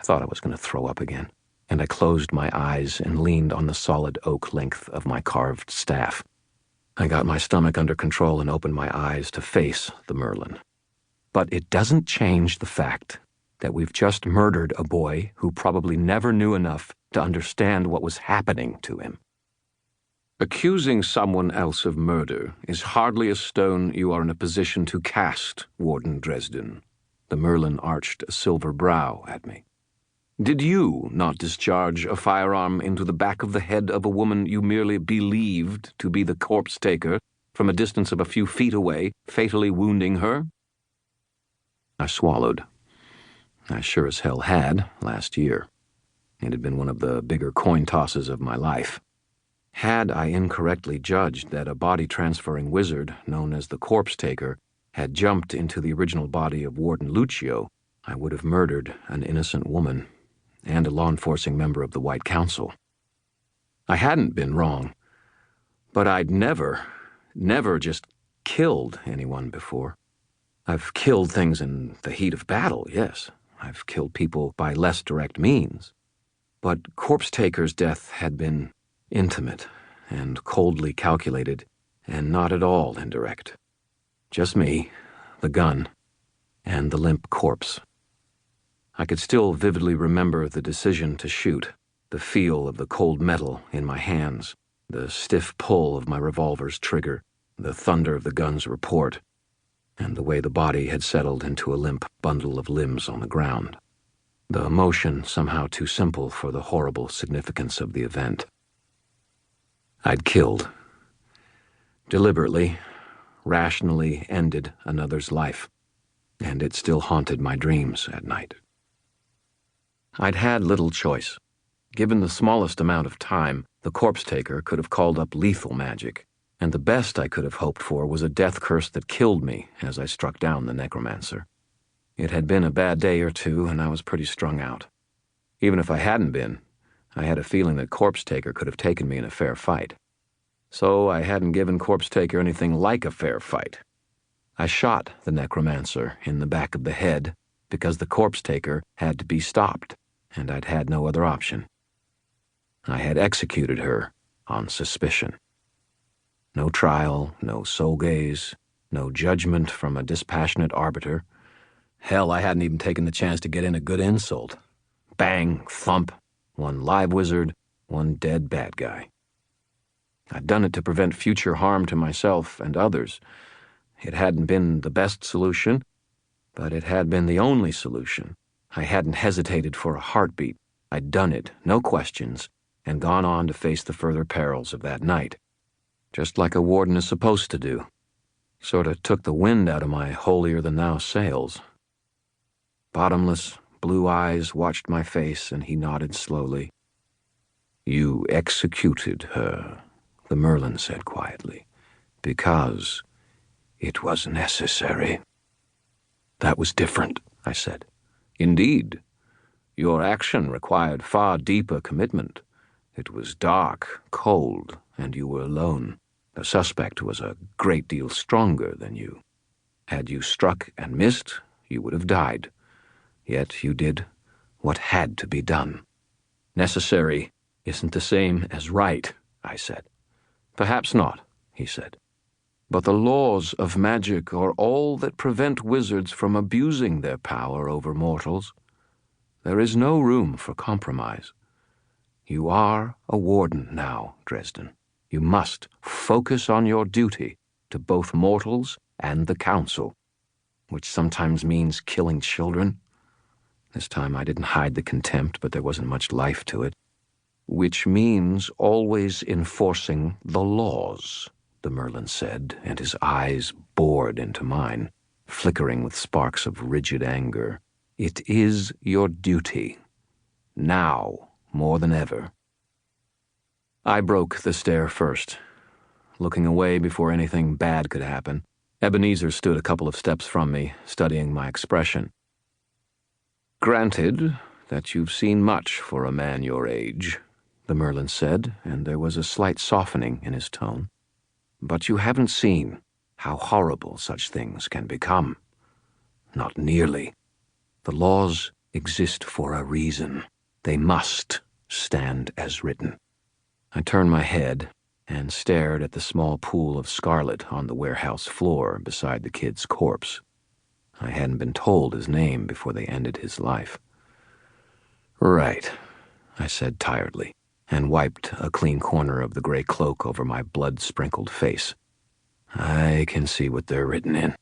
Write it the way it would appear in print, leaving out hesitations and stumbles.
I thought I was going to throw up again, and I closed my eyes and leaned on the solid oak length of my carved staff. I got my stomach under control and opened my eyes to face the Merlin. But it doesn't change the fact that we've just murdered a boy who probably never knew enough to understand what was happening to him. Accusing someone else of murder is hardly a stone you are in a position to cast, Warden Dresden. The Merlin arched a silver brow at me. Did you not discharge a firearm into the back of the head of a woman you merely believed to be the corpse taker from a distance of a few feet away, fatally wounding her? I swallowed. I sure as hell had last year. It had been one of the bigger coin tosses of my life. Had I incorrectly judged that a body-transferring wizard known as the Corpse Taker had jumped into the original body of Warden Lucio, I would have murdered an innocent woman and a law-enforcing member of the White Council. I hadn't been wrong, but I'd never just killed anyone before. I've killed things in the heat of battle, yes. I've killed people by less direct means. But Corpse Taker's death had been intimate and coldly calculated, and not at all indirect. Just me, the gun, and the limp corpse. I could still vividly remember the decision to shoot, the feel of the cold metal in my hands, the stiff pull of my revolver's trigger, the thunder of the gun's report, and the way the body had settled into a limp bundle of limbs on the ground. The emotion somehow too simple for the horrible significance of the event. I'd killed. Deliberately, rationally ended another's life, and it still haunted my dreams at night. I'd had little choice. Given the smallest amount of time, the Corpse Taker could have called up lethal magic, and the best I could have hoped for was a death curse that killed me as I struck down the necromancer. It had been a bad day or two, and I was pretty strung out. Even if I hadn't been, I had a feeling that Corpse Taker could have taken me in a fair fight. So I hadn't given Corpse Taker anything like a fair fight. I shot the necromancer in the back of the head because the Corpse Taker had to be stopped, and I'd had no other option. I had executed her on suspicion. No trial, no soul gaze, no judgment from a dispassionate arbiter. Hell, I hadn't even taken the chance to get in a good insult. Bang, thump, one live wizard, one dead bad guy. I'd done it to prevent future harm to myself and others. It hadn't been the best solution, but it had been the only solution. I hadn't hesitated for a heartbeat. I'd done it, no questions, and gone on to face the further perils of that night. Just like a warden is supposed to do. Sort of took the wind out of my holier-than-thou sails. Bottomless, blue eyes watched my face, and he nodded slowly. "You executed her," the Merlin said quietly, "because it was necessary." "That was different," I said. "Indeed. Your action required far deeper commitment. It was dark, cold, and you were alone. The suspect was a great deal stronger than you. Had you struck and missed, you would have died. Yet you did what had to be done." "Necessary isn't the same as right," I said. "Perhaps not," he said. "But the laws of magic are all that prevent wizards from abusing their power over mortals. There is no room for compromise. You are a warden now, Dresden. You must focus on your duty to both mortals and the council, which sometimes means killing children." This time I didn't hide the contempt, but there wasn't much life to it. "Which means always enforcing the laws," the Merlin said, and his eyes bored into mine, flickering with sparks of rigid anger. "It is your duty. Now, more than ever." I broke the stare first. Looking away before anything bad could happen, Ebenezer stood a couple of steps from me, studying my expression. "Granted that you've seen much for a man your age," the Merlin said, and there was a slight softening in his tone. "But you haven't seen how horrible such things can become. Not nearly. The laws exist for a reason. They must stand as written. I turned my head and stared at the small pool of scarlet on the warehouse floor beside the kid's corpse. I hadn't been told his name before they ended his life. Right, I said tiredly, and wiped a clean corner of the gray cloak over my blood-sprinkled face. I can see what they're written in.